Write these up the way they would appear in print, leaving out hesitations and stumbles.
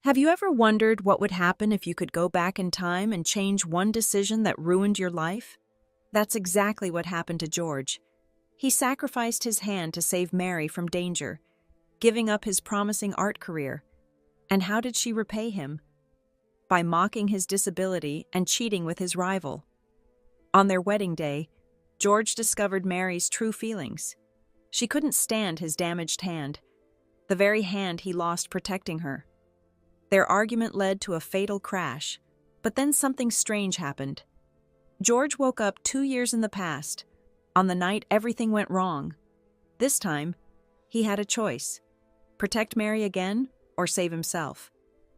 Have you ever wondered what would happen if you could go back in time and change one decision that ruined your life? That's exactly what happened to George. He sacrificed his hand to save Mary from danger, giving up his promising art career. And how did she repay him? By mocking his disability and cheating with his rival. On their wedding day, George discovered Mary's true feelings. She couldn't stand his damaged hand, the very hand he lost protecting her. Their argument led to a fatal crash, but then something strange happened. George woke up 2 years in the past, on the night everything went wrong. This time, he had a choice: protect Mary again or save himself.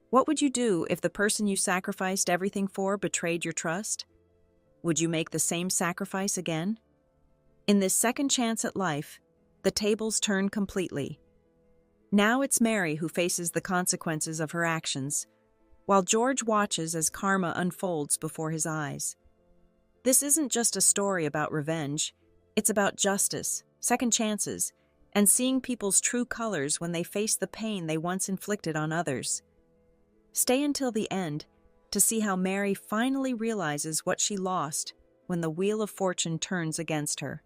What would you do if the person you sacrificed everything for betrayed your trust? Would you make the same sacrifice again? In this second chance at life, the tables turn completely. Now it's Mary who faces the consequences of her actions, while George watches as karma unfolds before his eyes. This isn't just a story about revenge, it's about justice, second chances, and seeing people's true colors when they face the pain they once inflicted on others. Stay until the end to see how Mary finally realizes what she lost when the wheel of fortune turns against her.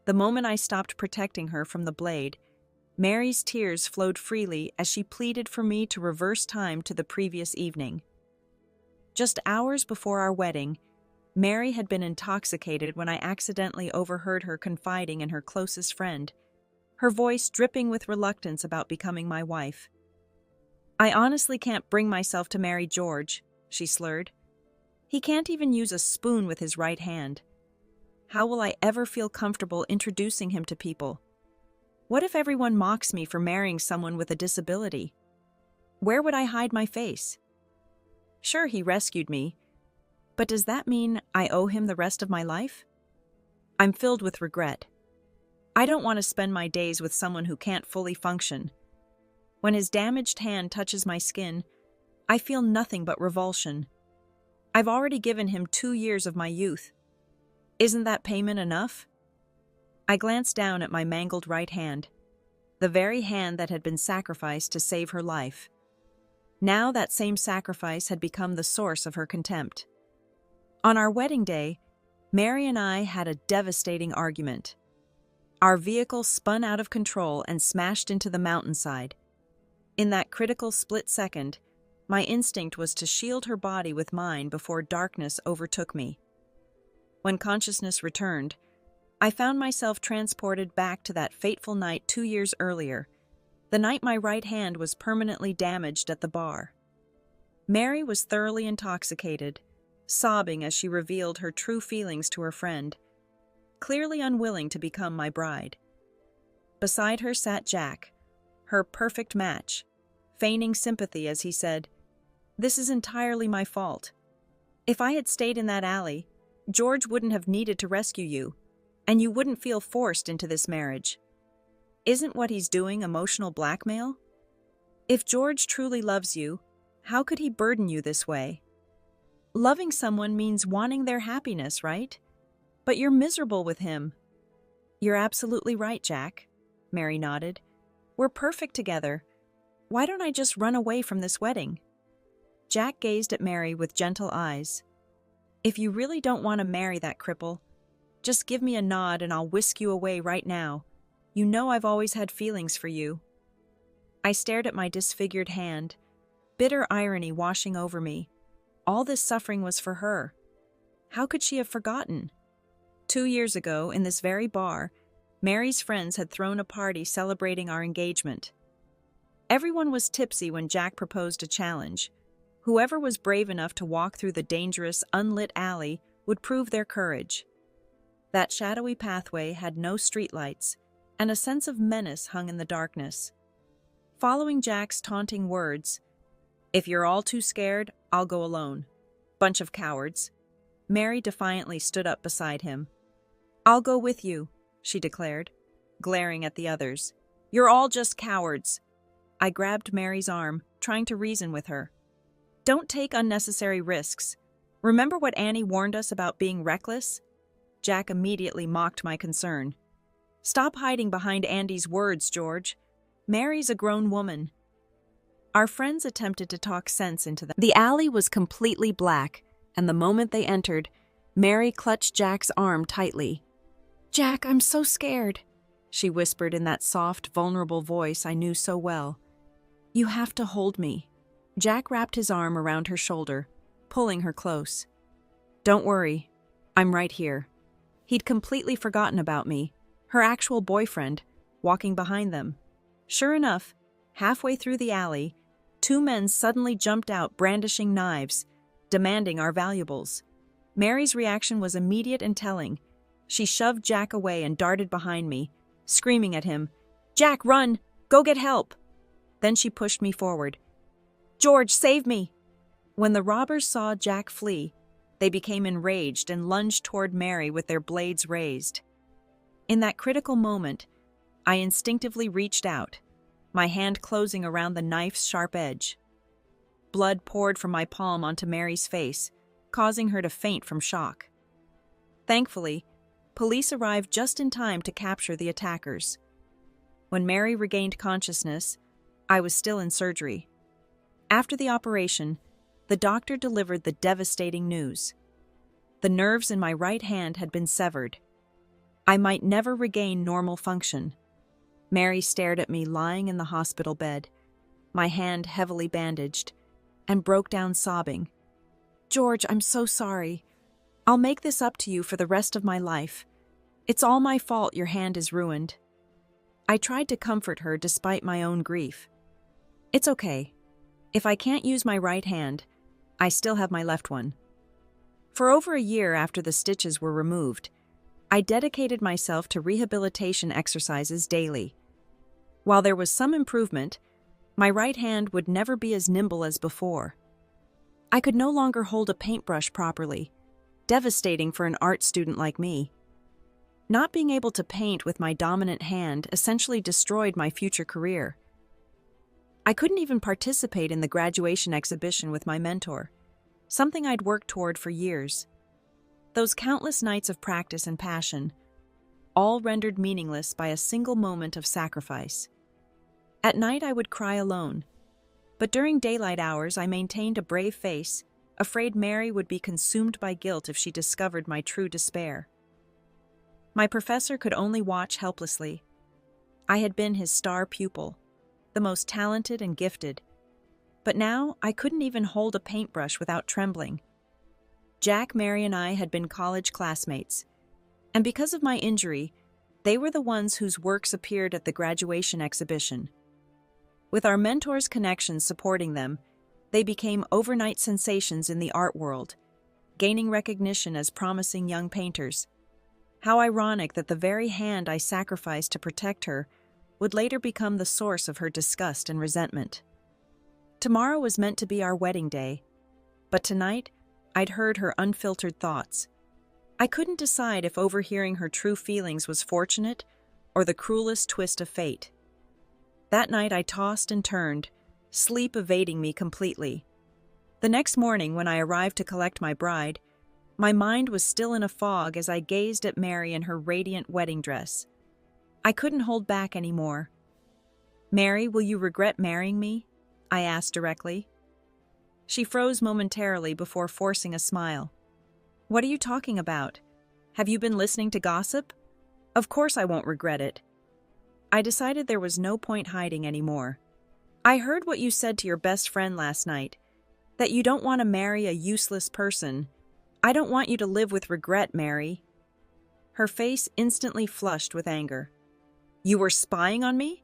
The moment I stopped protecting her from the blade, Mary's tears flowed freely as she pleaded for me to reverse time to the previous evening. Just hours before our wedding, Mary had been intoxicated when I accidentally overheard her confiding in her closest friend, her voice dripping with reluctance about becoming my wife. "I honestly can't bring myself to marry George," she slurred. "He can't even use a spoon with his right hand. How will I ever feel comfortable introducing him to people? What if everyone mocks me for marrying someone with a disability? Where would I hide my face? Sure, he rescued me, but does that mean I owe him the rest of my life? I'm filled with regret. I don't want to spend my days with someone who can't fully function. When his damaged hand touches my skin, I feel nothing but revulsion. I've already given him 2 years of my youth. Isn't that payment enough?" I glanced down at my mangled right hand, the very hand that had been sacrificed to save her life. Now that same sacrifice had become the source of her contempt. On our wedding day, Mary and I had a devastating argument. Our vehicle spun out of control and smashed into the mountainside. In that critical split second, my instinct was to shield her body with mine before darkness overtook me. When consciousness returned, I found myself transported back to that fateful night 2 years earlier, the night my right hand was permanently damaged at the bar. Mary was thoroughly intoxicated, sobbing as she revealed her true feelings to her friend, clearly unwilling to become my bride. Beside her sat Jack, her perfect match, feigning sympathy as he said, "This is entirely my fault. If I had stayed in that alley, George wouldn't have needed to rescue you, and you wouldn't feel forced into this marriage. Isn't what he's doing emotional blackmail? If George truly loves you, how could he burden you this way? Loving someone means wanting their happiness, right? But you're miserable with him." "You're absolutely right, Jack," Mary nodded. "We're perfect together. Why don't I just run away from this wedding?" Jack gazed at Mary with gentle eyes. "If you really don't want to marry that cripple, just give me a nod and I'll whisk you away right now. You know I've always had feelings for you." I stared at my disfigured hand, bitter irony washing over me. All this suffering was for her. How could she have forgotten? 2 years ago, in this very bar, Mary's friends had thrown a party celebrating our engagement. Everyone was tipsy when Jack proposed a challenge. Whoever was brave enough to walk through the dangerous, unlit alley would prove their courage. That shadowy pathway had no streetlights, and a sense of menace hung in the darkness. Following Jack's taunting words, "If you're all too scared, I'll go alone. Bunch of cowards," Mary defiantly stood up beside him. "I'll go with you," she declared, glaring at the others. "You're all just cowards." I grabbed Mary's arm, trying to reason with her. "Don't take unnecessary risks. Remember what Annie warned us about being reckless?" Jack immediately mocked my concern. "Stop hiding behind Andy's words, George. Mary's a grown woman." Our friends attempted to talk sense into them. The alley was completely black, and the moment they entered, Mary clutched Jack's arm tightly. "Jack, I'm so scared," she whispered in that soft, vulnerable voice I knew so well. "You have to hold me." Jack wrapped his arm around her shoulder, pulling her close. "Don't worry, I'm right here." He'd completely forgotten about me, her actual boyfriend, walking behind them. Sure enough, halfway through the alley, two men suddenly jumped out brandishing knives, demanding our valuables. Mary's reaction was immediate and telling. She shoved Jack away and darted behind me, screaming at him, "Jack, run! Go get help!" Then she pushed me forward. "George, save me!" When the robbers saw Jack flee, they became enraged and lunged toward Mary with their blades raised. In that critical moment, I instinctively reached out, my hand closing around the knife's sharp edge. Blood poured from my palm onto Mary's face, causing her to faint from shock. Thankfully, police arrived just in time to capture the attackers. When Mary regained consciousness, I was still in surgery. After the operation, the doctor delivered the devastating news. The nerves in my right hand had been severed. I might never regain normal function. Mary stared at me lying in the hospital bed, my hand heavily bandaged, and broke down sobbing. "George, I'm so sorry. I'll make this up to you for the rest of my life. It's all my fault your hand is ruined." I tried to comfort her despite my own grief. "It's okay. If I can't use my right hand, I still have my left one." For over a year after the stitches were removed, I dedicated myself to rehabilitation exercises daily. While there was some improvement, my right hand would never be as nimble as before. I could no longer hold a paintbrush properly, devastating for an art student like me. Not being able to paint with my dominant hand essentially destroyed my future career. I couldn't even participate in the graduation exhibition with my mentor, something I'd worked toward for years. Those countless nights of practice and passion, all rendered meaningless by a single moment of sacrifice. At night I would cry alone, but during daylight hours I maintained a brave face, afraid Mary would be consumed by guilt if she discovered my true despair. My professor could only watch helplessly. I had been his star pupil, the most talented and gifted, but now I couldn't even hold a paintbrush without trembling. Jack, Mary, and I had been college classmates, and because of my injury, they were the ones whose works appeared at the graduation exhibition. With our mentors' connections supporting them, they became overnight sensations in the art world, gaining recognition as promising young painters. How ironic that the very hand I sacrificed to protect her would later become the source of her disgust and resentment. Tomorrow was meant to be our wedding day, but tonight I'd heard her unfiltered thoughts. I couldn't decide if overhearing her true feelings was fortunate or the cruelest twist of fate. That night I tossed and turned, sleep evading me completely. The next morning, when I arrived to collect my bride, my mind was still in a fog as I gazed at Mary in her radiant wedding dress. I couldn't hold back anymore. "Mary, will you regret marrying me?" I asked directly. She froze momentarily before forcing a smile. "What are you talking about? Have you been listening to gossip? Of course I won't regret it." I decided there was no point hiding anymore. "I heard what you said to your best friend last night, that you don't want to marry a useless person. I don't want you to live with regret, Mary." Her face instantly flushed with anger. "You were spying on me?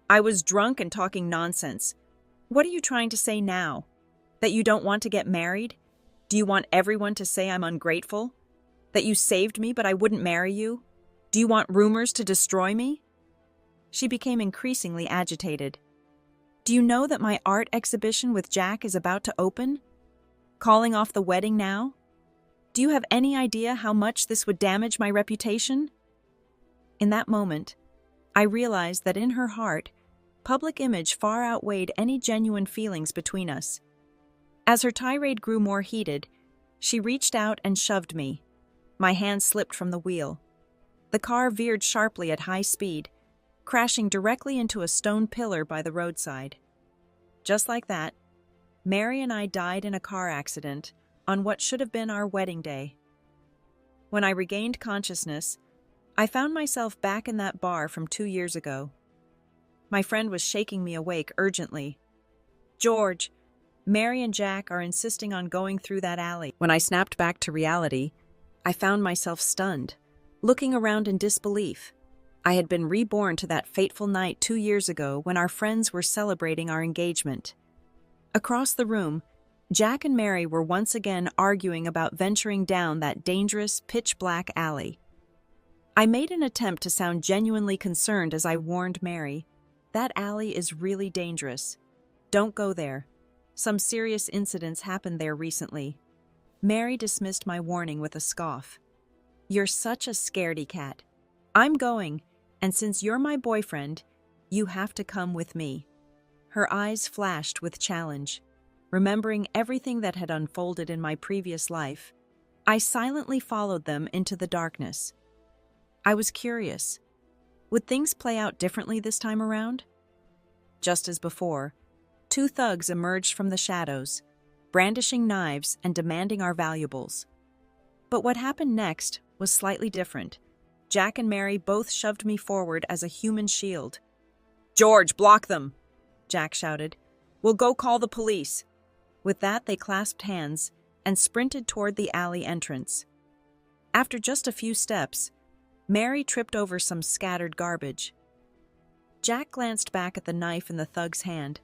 I was drunk and talking nonsense. What are you trying to say now? That you don't want to get married? Do you want everyone to say I'm ungrateful? That you saved me but I wouldn't marry you? Do you want rumors to destroy me?" She became increasingly agitated. "Do you know that my art exhibition with Jack is about to open? Calling off the wedding now? Do you have any idea how much this would damage my reputation?" In that moment, I realized that in her heart, public image far outweighed any genuine feelings between us. As her tirade grew more heated, she reached out and shoved me. My hand slipped from the wheel. The car veered sharply at high speed, crashing directly into a stone pillar by the roadside. Just like that, Mary and I died in a car accident on what should have been our wedding day. When I regained consciousness, I found myself back in that bar from 2 years ago. My friend was shaking me awake urgently. "George, Mary and Jack are insisting on going through that alley." When I snapped back to reality, I found myself stunned, looking around in disbelief. I had been reborn to that fateful night 2 years ago when our friends were celebrating our engagement. Across the room, Jack and Mary were once again arguing about venturing down that dangerous, pitch-black alley. I made an attempt to sound genuinely concerned as I warned Mary, "That alley is really dangerous. Don't go there. Some serious incidents happened there recently." Mary dismissed my warning with a scoff. "You're such a scaredy cat. I'm going, and since you're my boyfriend, you have to come with me." Her eyes flashed with challenge. Remembering everything that had unfolded in my previous life, I silently followed them into the darkness. I was curious. Would things play out differently this time around? Just as before, 2 thugs emerged from the shadows, brandishing knives and demanding our valuables. But what happened next was slightly different. Jack and Mary both shoved me forward as a human shield. "George, block them!" Jack shouted. "We'll go call the police." With that, they clasped hands and sprinted toward the alley entrance. After just a few steps, Mary tripped over some scattered garbage. Jack glanced back at the knife in the thug's hand,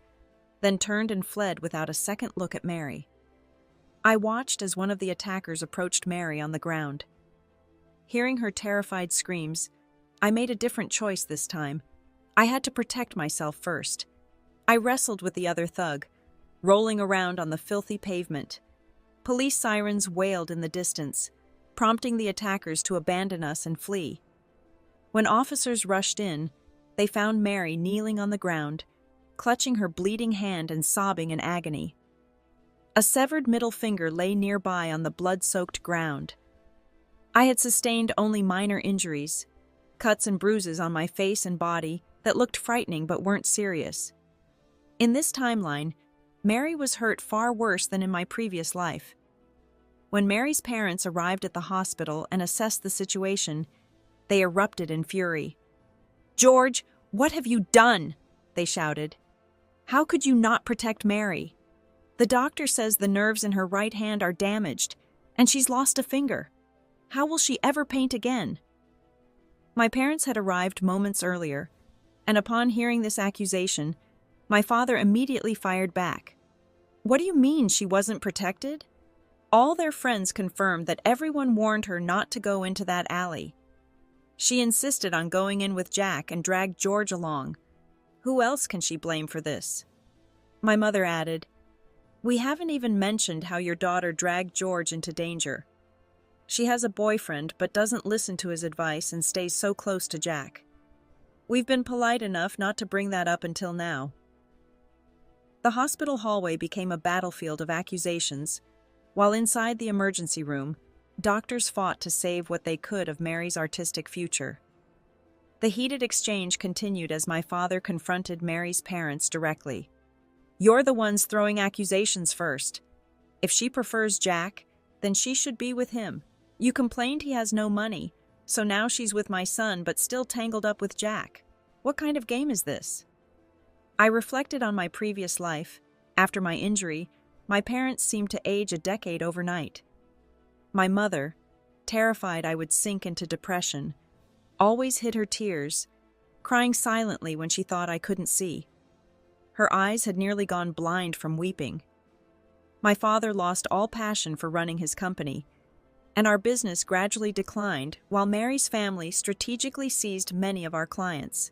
then turned and fled without a second look at Mary. I watched as one of the attackers approached Mary on the ground. Hearing her terrified screams, I made a different choice this time. I had to protect myself first. I wrestled with the other thug, rolling around on the filthy pavement. Police sirens wailed in the distance, prompting the attackers to abandon us and flee. When officers rushed in, they found Mary kneeling on the ground, clutching her bleeding hand and sobbing in agony. A severed middle finger lay nearby on the blood-soaked ground. I had sustained only minor injuries, cuts and bruises on my face and body that looked frightening but weren't serious. In this timeline, Mary was hurt far worse than in my previous life. When Mary's parents arrived at the hospital and assessed the situation, they erupted in fury. "George, what have you done?" they shouted. "How could you not protect Mary? The doctor says the nerves in her right hand are damaged, and she's lost a finger. How will she ever paint again?" My parents had arrived moments earlier, and upon hearing this accusation, my father immediately fired back. "What do you mean she wasn't protected?" All their friends confirmed that everyone warned her not to go into that alley. She insisted on going in with Jack and dragged George along. Who else can she blame for this? My mother added, "We haven't even mentioned how your daughter dragged George into danger. She has a boyfriend but doesn't listen to his advice and stays so close to Jack. We've been polite enough not to bring that up until now." The hospital hallway became a battlefield of accusations, while inside the emergency room, doctors fought to save what they could of Mary's artistic future. The heated exchange continued as my father confronted Mary's parents directly. "You're the ones throwing accusations first. If she prefers Jack, then she should be with him. You complained he has no money, so now she's with my son but still tangled up with Jack. What kind of game is this?" I reflected on my previous life. After my injury, my parents seemed to age a decade overnight. My mother, terrified I would sink into depression, always hid her tears, crying silently when she thought I couldn't see. Her eyes had nearly gone blind from weeping. My father lost all passion for running his company, and our business gradually declined while Mary's family strategically seized many of our clients.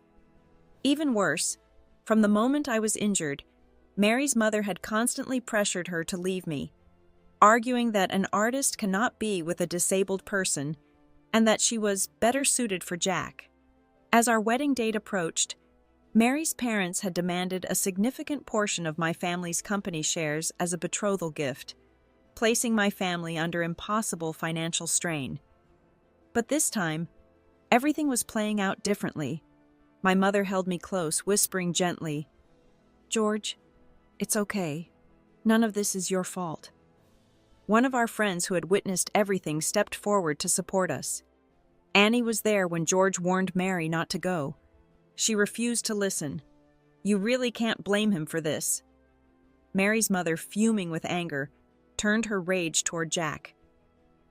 Even worse, from the moment I was injured, Mary's mother had constantly pressured her to leave me, arguing that an artist cannot be with a disabled person and that she was better suited for Jack. As our wedding date approached, Mary's parents had demanded a significant portion of my family's company shares as a betrothal gift, placing my family under impossible financial strain. But this time, everything was playing out differently. My mother held me close, whispering gently, "George, It's okay. None of this is your fault. One of our friends who had witnessed everything stepped forward to support us. Annie was there when George warned Mary not to go. She refused to listen. You really can't blame him for this. Mary's mother, fuming with anger, turned her rage toward Jack.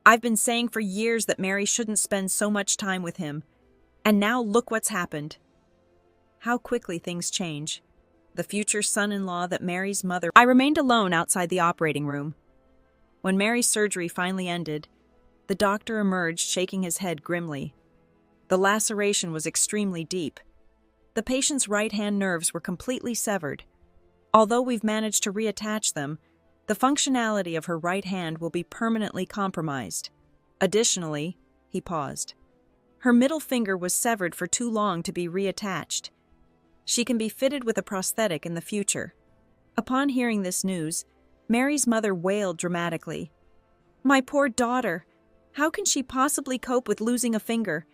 I've been saying for years that Mary shouldn't spend so much time with him, and now look what's happened. How quickly things change. The future son-in-law that Mary's mother... I remained alone outside the operating room. When Mary's surgery finally ended, the doctor emerged shaking his head grimly. The laceration was extremely deep. The patient's right-hand nerves were completely severed. Although we've managed to reattach them, the functionality of her right hand will be permanently compromised. Additionally, he paused. Her middle finger was severed for too long to be reattached. She can be fitted with a prosthetic in the future. Upon hearing this news, Mary's mother wailed dramatically. My poor daughter! How can she possibly cope with losing a finger?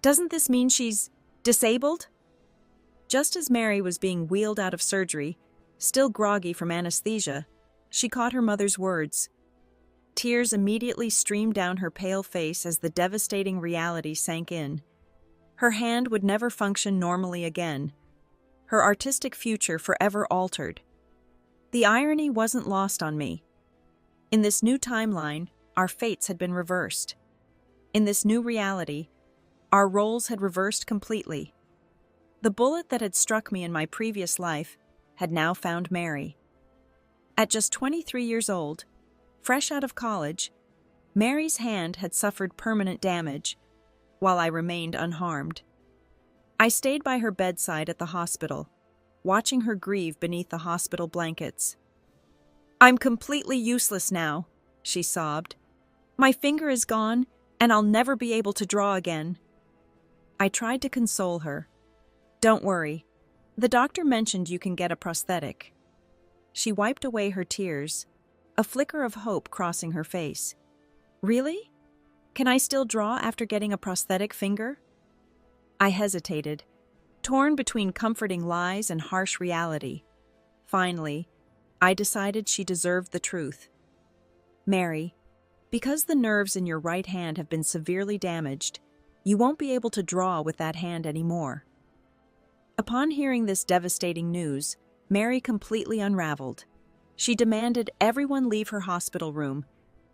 Doesn't this mean she's disabled? Just as Mary was being wheeled out of surgery, still groggy from anesthesia, she caught her mother's words. Tears immediately streamed down her pale face as the devastating reality sank in. Her hand would never function normally again. Her artistic future forever altered. The irony wasn't lost on me. In this new timeline, our fates had been reversed. In this new reality, our roles had reversed completely. The bullet that had struck me in my previous life had now found Mary. At just 23 years old, fresh out of college, Mary's hand had suffered permanent damage, while I remained unharmed. I stayed by her bedside at the hospital, watching her grieve beneath the hospital blankets. I'm completely useless now, she sobbed. My finger is gone, and I'll never be able to draw again. I tried to console her. Don't worry. The doctor mentioned you can get a prosthetic. She wiped away her tears, a flicker of hope crossing her face. Really? Can I still draw after getting a prosthetic finger? I hesitated, torn between comforting lies and harsh reality. Finally, I decided she deserved the truth. Mary, because the nerves in your right hand have been severely damaged, you won't be able to draw with that hand anymore. Upon hearing this devastating news, Mary completely unraveled. She demanded everyone leave her hospital room,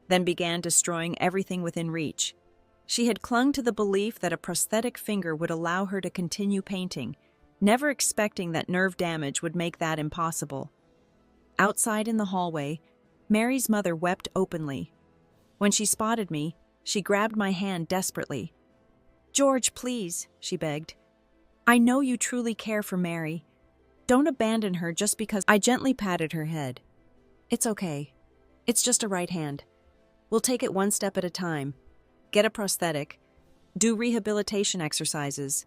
then began destroying everything within reach. She had clung to the belief that a prosthetic finger would allow her to continue painting, never expecting that nerve damage would make that impossible. Outside in the hallway, Mary's mother wept openly. When she spotted me, she grabbed my hand desperately. George, please, she begged. I know you truly care for Mary. Don't abandon her just because... I gently patted her head. It's okay. It's just a right hand. We'll take it one step at a time. Get a prosthetic. Do rehabilitation exercises.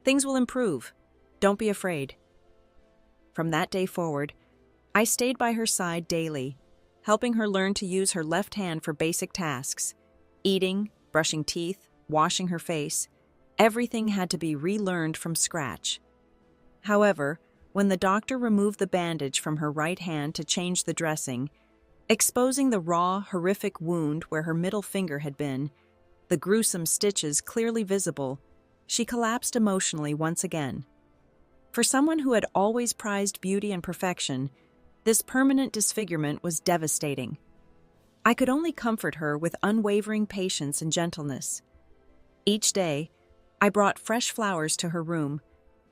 Things will improve. Don't be afraid. From that day forward, I stayed by her side daily, helping her learn to use her left hand for basic tasks. Eating, brushing teeth, washing her face. Everything had to be relearned from scratch. However, when the doctor removed the bandage from her right hand to change the dressing, exposing the raw, horrific wound where her middle finger had been, the gruesome stitches clearly visible, she collapsed emotionally once again. For someone who had always prized beauty and perfection, this permanent disfigurement was devastating. I could only comfort her with unwavering patience and gentleness. Each day, I brought fresh flowers to her room,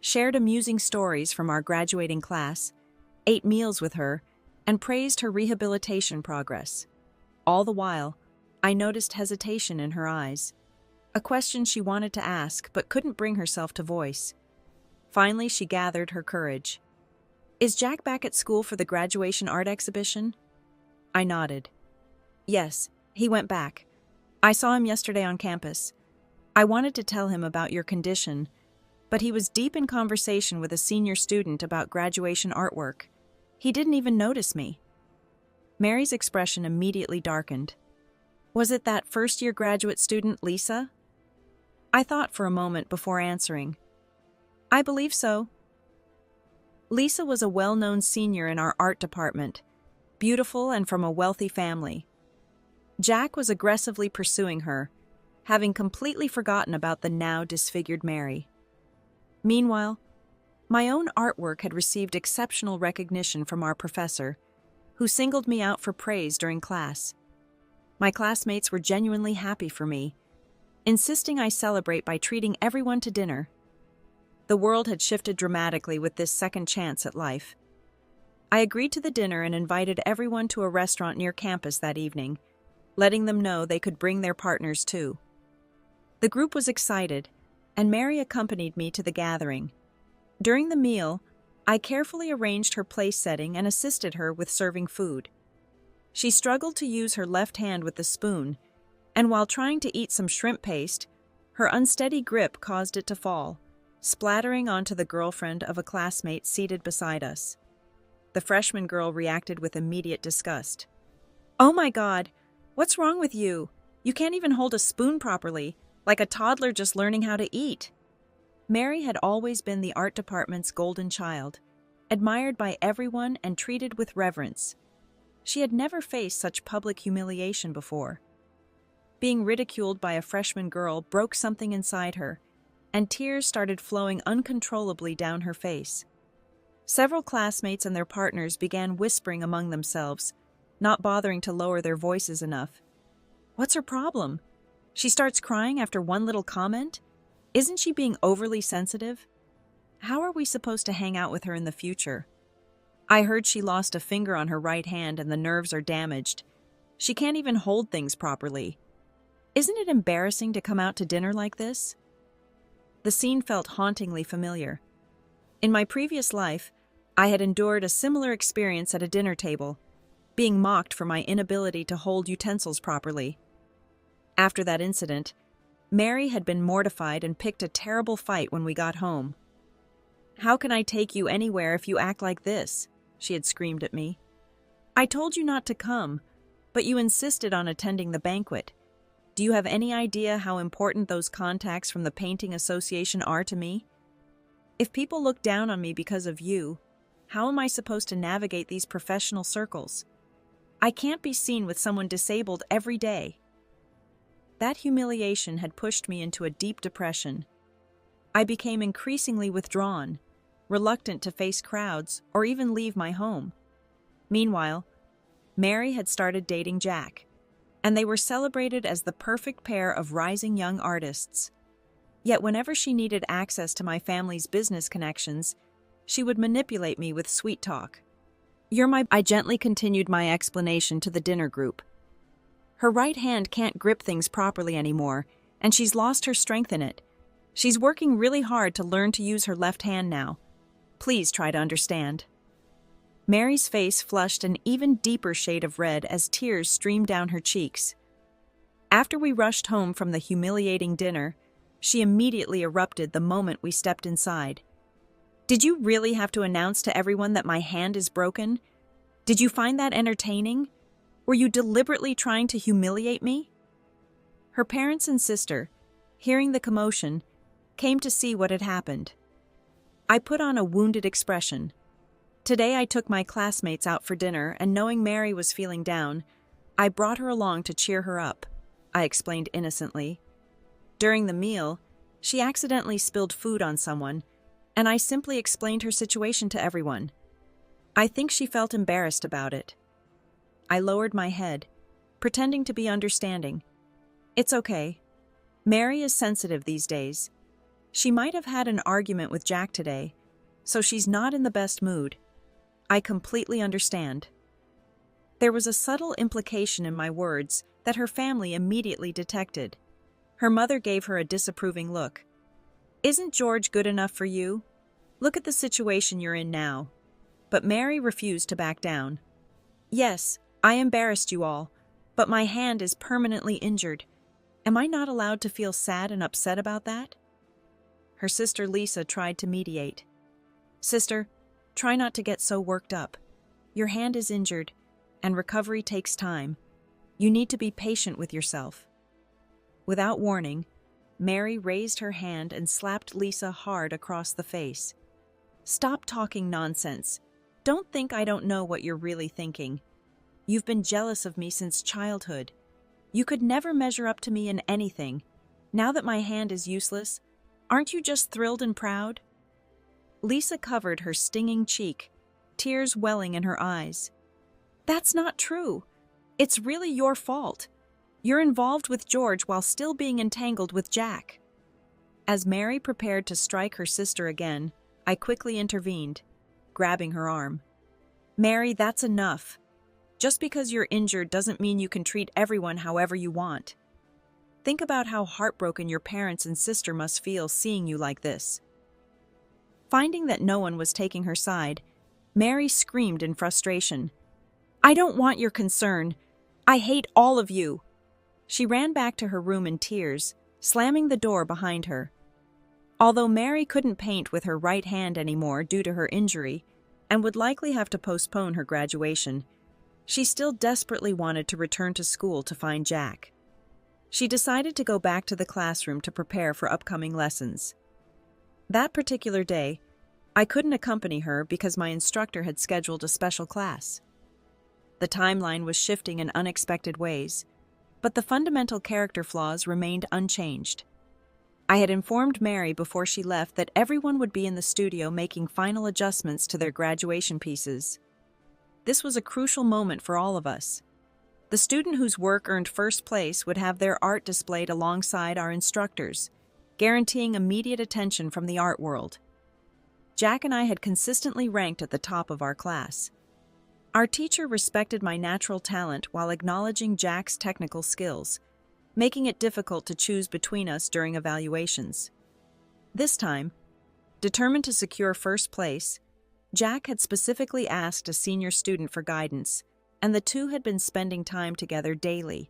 shared amusing stories from our graduating class, ate meals with her, and praised her rehabilitation progress. All the while, I noticed hesitation in her eyes, a question she wanted to ask but couldn't bring herself to voice. Finally, she gathered her courage. Is Jack back at school for the graduation art exhibition? I nodded. Yes, he went back. I saw him yesterday on campus. I wanted to tell him about your condition, but he was deep in conversation with a senior student about graduation artwork. He didn't even notice me. Mary's expression immediately darkened. Was it that first-year graduate student, Lisa? I thought for a moment before answering. I believe so. Lisa was a well-known senior in our art department, beautiful and from a wealthy family. Jack was aggressively pursuing her, having completely forgotten about the now disfigured Mary. Meanwhile, my own artwork had received exceptional recognition from our professor, who singled me out for praise during class. My classmates were genuinely happy for me, insisting I celebrate by treating everyone to dinner. The world had shifted dramatically with this second chance at life. I agreed to the dinner and invited everyone to a restaurant near campus that evening, letting them know they could bring their partners too. The group was excited, and Mary accompanied me to the gathering. During the meal, I carefully arranged her place setting and assisted her with serving food. She struggled to use her left hand with the spoon, and while trying to eat some shrimp paste, her unsteady grip caused it to fall, splattering onto the girlfriend of a classmate seated beside us. The freshman girl reacted with immediate disgust. "Oh my God, what's wrong with you? You can't even hold a spoon properly, like a toddler just learning how to eat." Mary had always been the art department's golden child, admired by everyone and treated with reverence. She had never faced such public humiliation before. Being ridiculed by a freshman girl broke something inside her, and tears started flowing uncontrollably down her face. Several classmates and their partners began whispering among themselves, not bothering to lower their voices enough. "What's her problem? She starts crying after one little comment? Isn't she being overly sensitive? How are we supposed to hang out with her in the future? I heard she lost a finger on her right hand and the nerves are damaged. She can't even hold things properly. Isn't it embarrassing to come out to dinner like this?" The scene felt hauntingly familiar. In my previous life, I had endured a similar experience at a dinner table, being mocked for my inability to hold utensils properly. After that incident, Mary had been mortified and picked a terrible fight when we got home. "How can I take you anywhere if you act like this?" she had screamed at me. "I told you not to come, but you insisted on attending the banquet. Do you have any idea how important those contacts from the Painting Association are to me? If people look down on me because of you, how am I supposed to navigate these professional circles? I can't be seen with someone disabled every day." That humiliation had pushed me into a deep depression. I became increasingly withdrawn, reluctant to face crowds or even leave my home. Meanwhile, Mary had started dating Jack, and they were celebrated as the perfect pair of rising young artists. Yet whenever she needed access to my family's business connections, she would manipulate me with sweet talk. I gently continued my explanation to the dinner group. "Her right hand can't grip things properly anymore, and she's lost her strength in it. She's working really hard to learn to use her left hand now. Please try to understand." Mary's face flushed an even deeper shade of red as tears streamed down her cheeks. After we rushed home from the humiliating dinner, she immediately erupted the moment we stepped inside. "Did you really have to announce to everyone that my hand is broken? Did you find that entertaining? Were you deliberately trying to humiliate me?" Her parents and sister, hearing the commotion, came to see what had happened. I put on a wounded expression. Today I took my classmates out for dinner, and knowing Mary was feeling down, I brought her along to cheer her up, I explained innocently. During the meal, she accidentally spilled food on someone, and I simply explained her situation to everyone. I think she felt embarrassed about it. I lowered my head, pretending to be understanding. "It's okay. Mary is sensitive these days. She might have had an argument with Jack today, so she's not in the best mood. I completely understand." There was a subtle implication in my words that her family immediately detected. Her mother gave her a disapproving look. "Isn't George good enough for you? Look at the situation you're in now." But Mary refused to back down. "Yes, I embarrassed you all, but my hand is permanently injured. Am I not allowed to feel sad and upset about that?" Her sister Lisa tried to mediate. "Sister, try not to get so worked up. Your hand is injured, and recovery takes time. You need to be patient with yourself." Without warning, Mary raised her hand and slapped Lisa hard across the face. Stop talking nonsense. Don't think I don't know what you're really thinking. You've been jealous of me since childhood. You could never measure up to me in anything. Now that my hand is useless, aren't you just thrilled and proud?" Lisa covered her stinging cheek, tears welling in her eyes. "That's not true. It's really your fault. You're involved with George while still being entangled with Jack." As Mary prepared to strike her sister again, I quickly intervened, grabbing her arm. "Mary, that's enough. Just because you're injured doesn't mean you can treat everyone however you want. Think about how heartbroken your parents and sister must feel seeing you like this." Finding that no one was taking her side, Mary screamed in frustration. "I don't want your concern. I hate all of you." She ran back to her room in tears, slamming the door behind her. Although Mary couldn't paint with her right hand anymore due to her injury, and would likely have to postpone her graduation, she still desperately wanted to return to school to find Jack. She decided to go back to the classroom to prepare for upcoming lessons. That particular day, I couldn't accompany her because my instructor had scheduled a special class. The timeline was shifting in unexpected ways, but the fundamental character flaws remained unchanged. I had informed Mary before she left that everyone would be in the studio making final adjustments to their graduation pieces. This was a crucial moment for all of us. The student whose work earned first place would have their art displayed alongside our instructors, guaranteeing immediate attention from the art world. Jack and I had consistently ranked at the top of our class. Our teacher respected my natural talent while acknowledging Jack's technical skills, making it difficult to choose between us during evaluations. This time, determined to secure first place, Jack had specifically asked a senior student for guidance, and the two had been spending time together daily,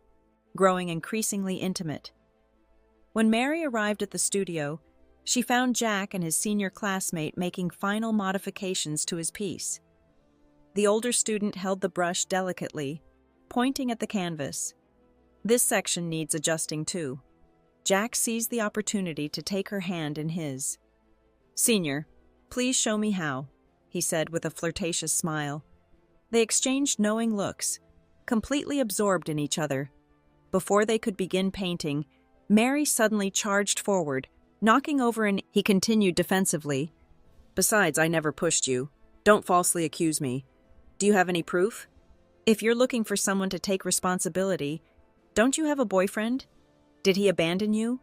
growing increasingly intimate. When Mary arrived at the studio, she found Jack and his senior classmate making final modifications to his piece. The older student held the brush delicately, pointing at the canvas. "This section needs adjusting too." Jack seized the opportunity to take her hand in his. "Senior, please show me how," he said with a flirtatious smile. They exchanged knowing looks, completely absorbed in each other. Before they could begin painting, Mary suddenly charged forward, knocking over an. He continued defensively. "Besides, I never pushed you. Don't falsely accuse me. Do you have any proof? If you're looking for someone to take responsibility, don't you have a boyfriend? Did he abandon you?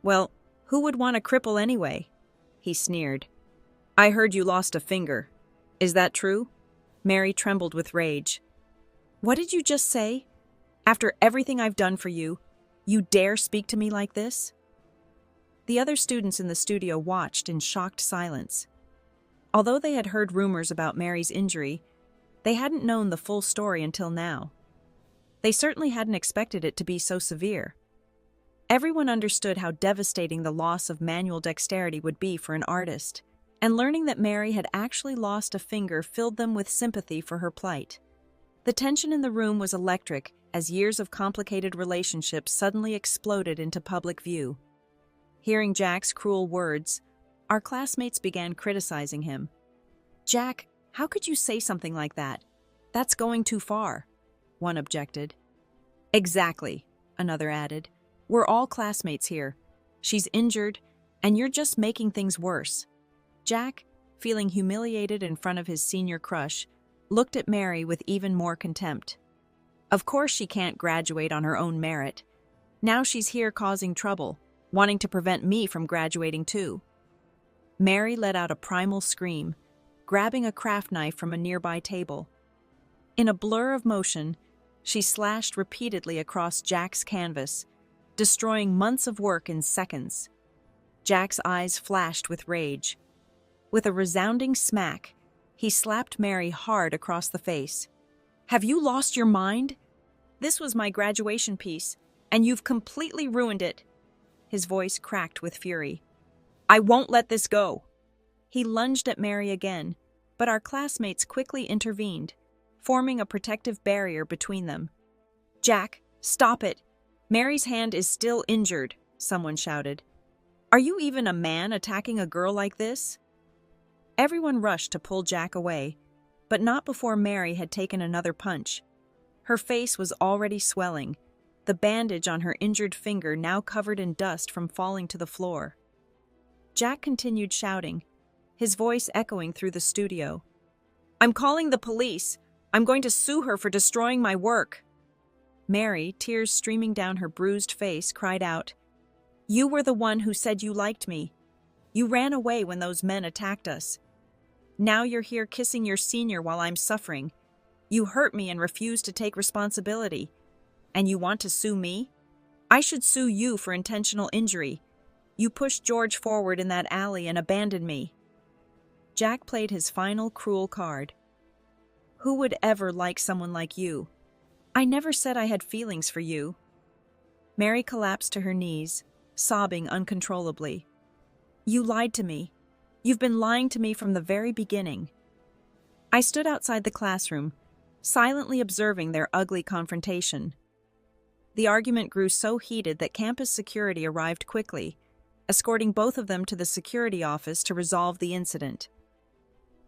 Well, who would want a cripple anyway?" He sneered. "I heard you lost a finger. Is that true?" Mary trembled with rage. "What did you just say? After everything I've done for you, you dare speak to me like this?" The other students in the studio watched in shocked silence. Although they had heard rumors about Mary's injury, they hadn't known the full story until now. They certainly hadn't expected it to be so severe. Everyone understood how devastating the loss of manual dexterity would be for an artist, and learning that Mary had actually lost a finger filled them with sympathy for her plight. The tension in the room was electric as years of complicated relationships suddenly exploded into public view. Hearing Jack's cruel words, our classmates began criticizing him. "Jack, how could you say something like that? That's going too far," one objected. "Exactly," another added. "We're all classmates here. She's injured, and you're just making things worse." Jack, feeling humiliated in front of his senior crush, looked at Mary with even more contempt. Of course she can't graduate on her own merit. Now she's here causing trouble, wanting to prevent me from graduating too. Mary let out a primal scream, grabbing a craft knife from a nearby table. In a blur of motion, she slashed repeatedly across Jack's canvas, destroying months of work in seconds. Jack's eyes flashed with rage. With a resounding smack, he slapped Mary hard across the face. "Have you lost your mind? This was my graduation piece, and you've completely ruined it." His voice cracked with fury. "I won't let this go." He lunged at Mary again, but our classmates quickly intervened, forming a protective barrier between them. "Jack, stop it. Mary's hand is still injured," someone shouted. "Are you even a man attacking a girl like this?" Everyone rushed to pull Jack away, but not before Mary had taken another punch. Her face was already swelling, the bandage on her injured finger now covered in dust from falling to the floor. Jack continued shouting, his voice echoing through the studio. "I'm calling the police! I'm going to sue her for destroying my work!" Mary, tears streaming down her bruised face, cried out, "You were the one who said you liked me. You ran away when those men attacked us. Now you're here kissing your senior while I'm suffering. You hurt me and refuse to take responsibility. And you want to sue me? I should sue you for intentional injury. You pushed George forward in that alley and abandoned me." Jack played his final cruel card. "Who would ever like someone like you? I never said I had feelings for you." Mary collapsed to her knees, sobbing uncontrollably. "You lied to me. You've been lying to me from the very beginning." I stood outside the classroom, silently observing their ugly confrontation. The argument grew so heated that campus security arrived quickly, escorting both of them to the security office to resolve the incident.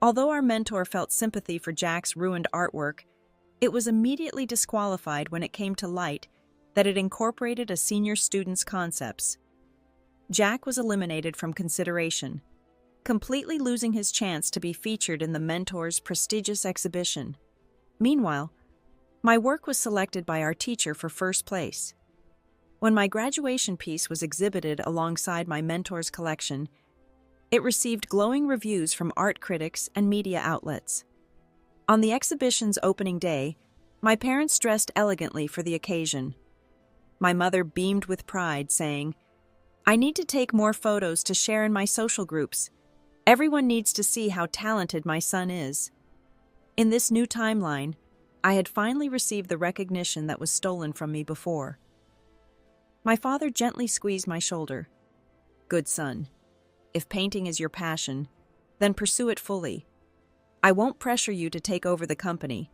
Although our mentor felt sympathy for Jack's ruined artwork, it was immediately disqualified when it came to light that it incorporated a senior student's concepts. Jack was eliminated from consideration, completely losing his chance to be featured in the mentor's prestigious exhibition. Meanwhile, my work was selected by our teacher for first place. When my graduation piece was exhibited alongside my mentor's collection, it received glowing reviews from art critics and media outlets. On the exhibition's opening day, my parents dressed elegantly for the occasion. My mother beamed with pride, saying, "I need to take more photos to share in my social groups. Everyone needs to see how talented my son is." In this new timeline, I had finally received the recognition that was stolen from me before. My father gently squeezed my shoulder. "Good son. If painting is your passion, then pursue it fully. I won't pressure you to take over the company.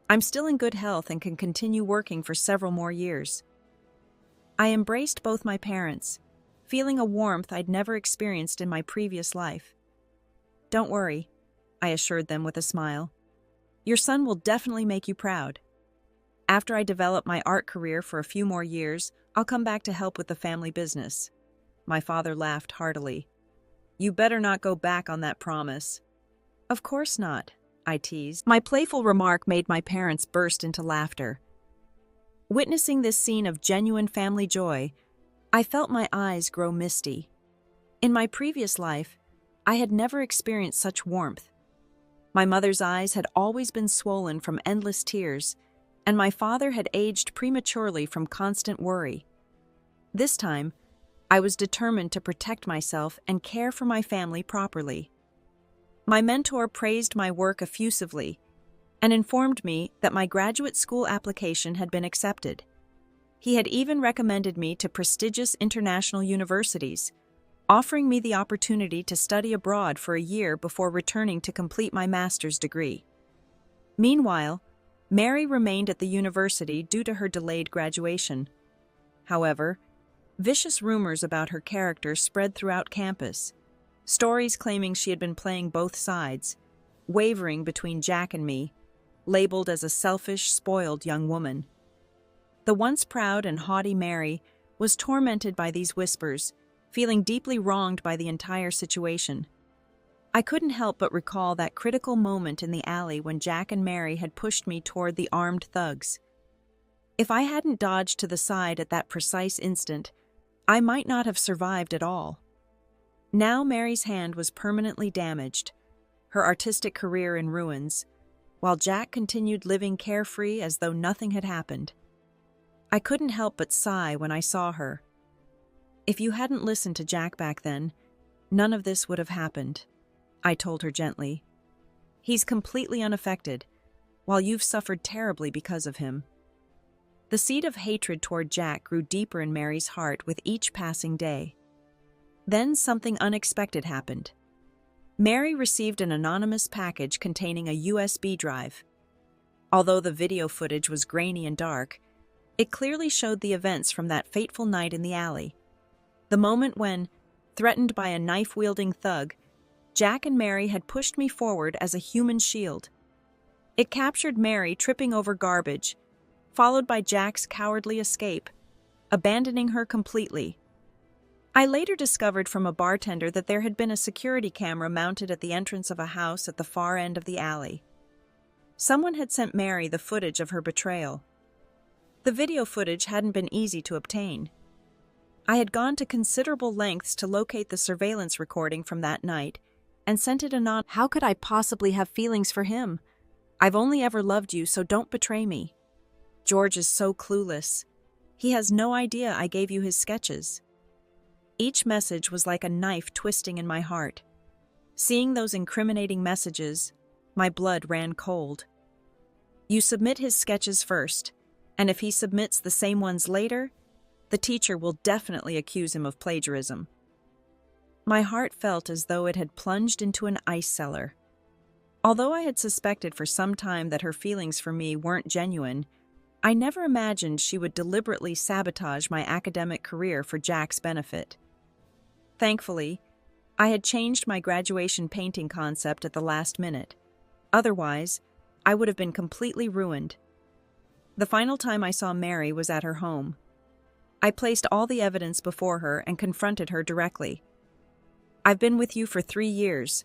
I'm still in good health and can continue working for several more years." I embraced both my parents, feeling a warmth I'd never experienced in my previous life. "Don't worry," I assured them with a smile. "Your son will definitely make you proud. After I develop my art career for a few more years, I'll come back to help with the family business." My father laughed heartily. "You better not go back on that promise." "Of course not," I teased. My playful remark made my parents burst into laughter. Witnessing this scene of genuine family joy, I felt my eyes grow misty. In my previous life, I had never experienced such warmth. My mother's eyes had always been swollen from endless tears, and my father had aged prematurely from constant worry. This time, I was determined to protect myself and care for my family properly. My mentor praised my work effusively and informed me that my graduate school application had been accepted. He had even recommended me to prestigious international universities, offering me the opportunity to study abroad for a year before returning to complete my master's degree. Meanwhile, Mary remained at the university due to her delayed graduation. However, vicious rumors about her character spread throughout campus, stories claiming she had been playing both sides, wavering between Jack and me, labeled as a selfish, spoiled young woman. The once proud and haughty Mary was tormented by these whispers, feeling deeply wronged by the entire situation. I couldn't help but recall that critical moment in the alley when Jack and Mary had pushed me toward the armed thugs. If I hadn't dodged to the side at that precise instant, I might not have survived at all. Now Mary's hand was permanently damaged, her artistic career in ruins, while Jack continued living carefree as though nothing had happened. I couldn't help but sigh when I saw her. "If you hadn't listened to Jack back then, none of this would have happened," I told her gently. "He's completely unaffected, while you've suffered terribly because of him." The seed of hatred toward Jack grew deeper in Mary's heart with each passing day. Then something unexpected happened. Mary received an anonymous package containing a USB drive. Although the video footage was grainy and dark, it clearly showed the events from that fateful night in the alley. The moment when, threatened by a knife-wielding thug, Jack and Mary had pushed me forward as a human shield. It captured Mary tripping over garbage, followed by Jack's cowardly escape, abandoning her completely. I later discovered from a bartender that there had been a security camera mounted at the entrance of a house at the far end of the alley. Someone had sent Mary the footage of her betrayal. The video footage hadn't been easy to obtain. I had gone to considerable lengths to locate the surveillance recording from that night and sent it anonymous. How could I possibly have feelings for him? I've only ever loved you, so don't betray me. George is so clueless. He has no idea I gave you his sketches. Each message was like a knife twisting in my heart. Seeing those incriminating messages, my blood ran cold. You submit his sketches first, and if he submits the same ones later, the teacher will definitely accuse him of plagiarism. My heart felt as though it had plunged into an ice cellar. Although I had suspected for some time that her feelings for me weren't genuine, I never imagined she would deliberately sabotage my academic career for Jack's benefit. Thankfully, I had changed my graduation painting concept at the last minute. Otherwise, I would have been completely ruined. The final time I saw Mary was at her home. I placed all the evidence before her and confronted her directly. I've been with you for 3 years.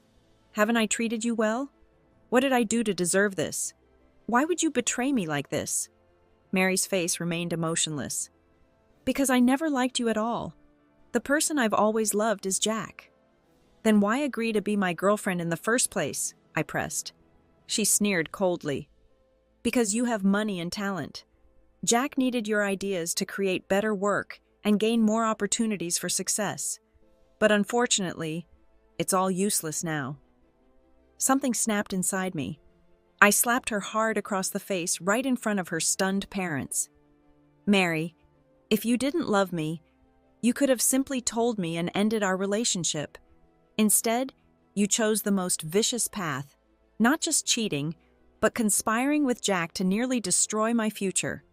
Haven't I treated you well? What did I do to deserve this? Why would you betray me like this? Mary's face remained emotionless. Because I never liked you at all. The person I've always loved is Jack. Then why agree to be my girlfriend in the first place? I pressed. She sneered coldly. Because you have money and talent. Jack needed your ideas to create better work and gain more opportunities for success. But unfortunately, it's all useless now. Something snapped inside me. I slapped her hard across the face right in front of her stunned parents. Mary, if you didn't love me, you could have simply told me and ended our relationship. Instead, you chose the most vicious path, not just cheating, but conspiring with Jack to nearly destroy my future.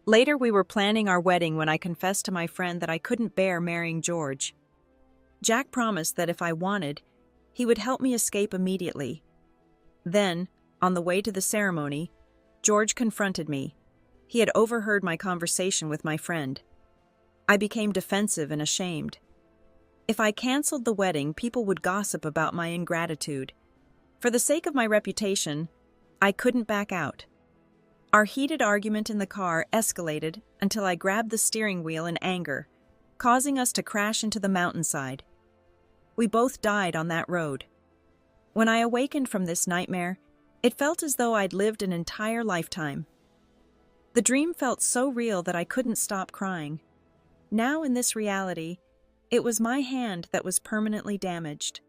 Later, we were planning our wedding when I confessed to my friend that I couldn't bear marrying George. Jack promised that if I wanted, he would help me escape immediately. Then, on the way to the ceremony, George confronted me. He had overheard my conversation with my friend. I became defensive and ashamed. If I canceled the wedding, people would gossip about my ingratitude. For the sake of my reputation, I couldn't back out. Our heated argument in the car escalated until I grabbed the steering wheel in anger, causing us to crash into the mountainside. We both died on that road. When I awakened from this nightmare, it felt as though I'd lived an entire lifetime. The dream felt so real that I couldn't stop crying. Now in this reality, it was my hand that was permanently damaged.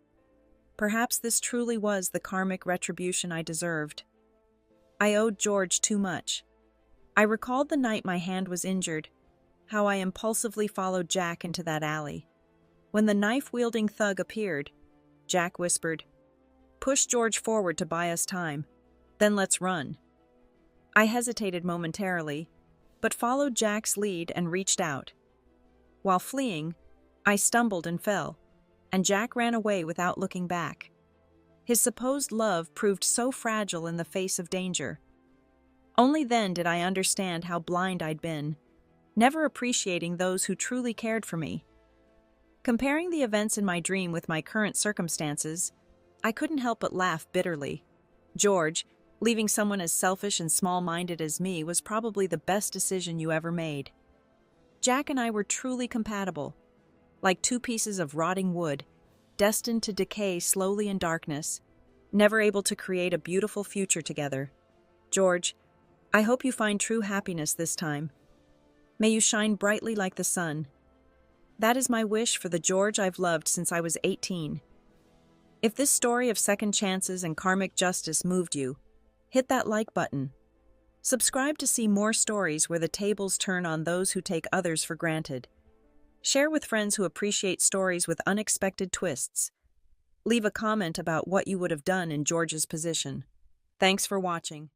Perhaps this truly was the karmic retribution I deserved. I owed George too much. I recalled the night my hand was injured, how I impulsively followed Jack into that alley. When the knife-wielding thug appeared, Jack whispered, "Push George forward to buy us time. Then let's run." I hesitated momentarily, but followed Jack's lead and reached out. While fleeing, I stumbled and fell, and Jack ran away without looking back. His supposed love proved so fragile in the face of danger. Only then did I understand how blind I'd been, never appreciating those who truly cared for me. Comparing the events in my dream with my current circumstances, I couldn't help but laugh bitterly. George, leaving someone as selfish and small-minded as me was probably the best decision you ever made. Jack and I were truly compatible, like two pieces of rotting wood, destined to decay slowly in darkness, never able to create a beautiful future together. George, I hope you find true happiness this time. May you shine brightly like the sun. That is my wish for the George I've loved since I was 18. If this story of second chances and karmic justice moved you, hit that like button. Subscribe to see more stories where the tables turn on those who take others for granted. Share with friends who appreciate stories with unexpected twists. Leave a comment about what you would have done in George's position. Thanks for watching.